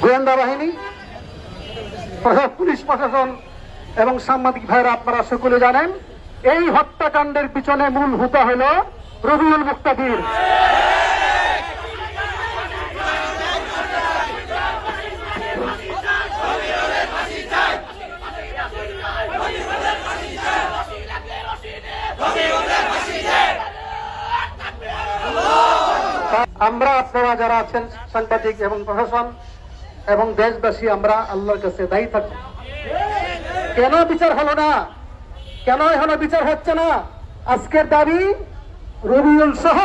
গোয়েন্দা বাহিনী, পুলিশ প্রশাসন এবং সাংবাদিক ভাইরা আপনারা সকলে জানেন এই হত্যাকাণ্ডের পিছনে মূল হোতা হল রবিউল মুক্তাদির। আমরা আপনারা যারা আছেন সাংবাদিক এবং প্রশাসন এবং দেশবাসী, আমরা আল্লাহর কাছে দায়ী থাকব। কেন বিচার হলো না, কেন এখনো বিচার হচ্ছে না? আজকের দাবি রবিউল সহ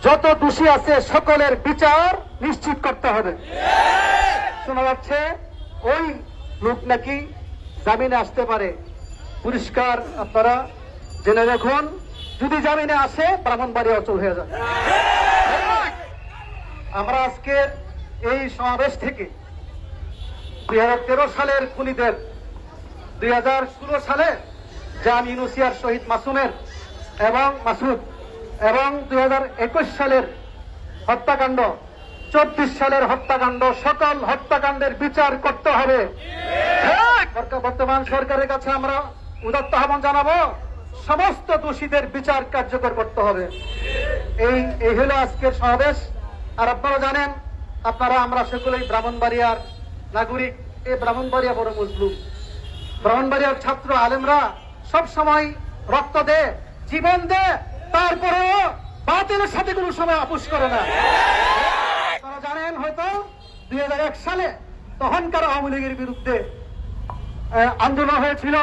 যত দোষী আছে সকলের বিচার নিশ্চিত করতে হবে। শোনা যাচ্ছে ওই লোক নাকি জামিনে আসতে পারে। পরিষ্কার আপনারা জেনে রাখুন, যদি জামিনে আসে ব্রাহ্মণবাড়িয়া অচল হয়ে যাবে। আমরা আজকের এই সমাবেশ থেকে 2013 সালের খুনিদের, 2016 সালে জাম ইউনুসিয়ার শহীদ মাসুমের এবং মাসুদ এবং 2021 সালের হত্যাকাণ্ড, 24 সালের হত্যাকাণ্ড, সকল হত্যাকাণ্ডের বিচার করতে হবে। বর্তমান সরকারের কাছে আমরা উদাত্ত আহ্বান জানাবো, সমস্ত দোষীদের বিচার কার্যকর করতে হবে। এই হলো আজকের সমাবেশ। আর আপনারা জানেন, আমরা সকলেই ব্রাহ্মণবাড়িয়ার নাগরিক। এই ব্রাহ্মণবাড়িয়া বড় মজলুম। ব্রাহ্মণবাড়িয়ার ছাত্র আলেমরা সব সময় রক্ত দেয়, জীবন দেয়, তারপরেও বাতিলের সাথে কোনো সময় আপোষ করে না। আপনারা জানেন হয়তো 2001 সালে তখনকার আওয়ামী লীগের বিরুদ্ধে আন্দোলন হয়েছিল।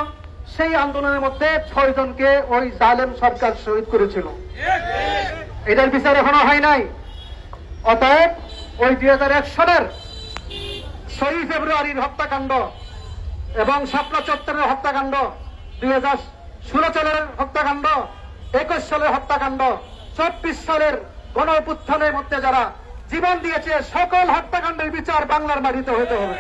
সেই আন্দোলনের মধ্যে 6 জনকে ওই জালেম সরকার শহীদ করেছিল। এটার বিচার এখনো হয় নাই। অতএব ওই 2001 সালের 6 ফেব্রুয়ারির হত্যাকাণ্ড এবং শাপলা চত্বরের হত্যাকাণ্ড, 2016 সালের হত্যাকাণ্ড, 21 সালের হত্যাকাণ্ড, 24 সালের গণ অভ্যুত্থানের মধ্যে যারা জীবন দিয়েছে সকল হত্যাকাণ্ডের বিচার বাংলার মাটিতে হতে হবে।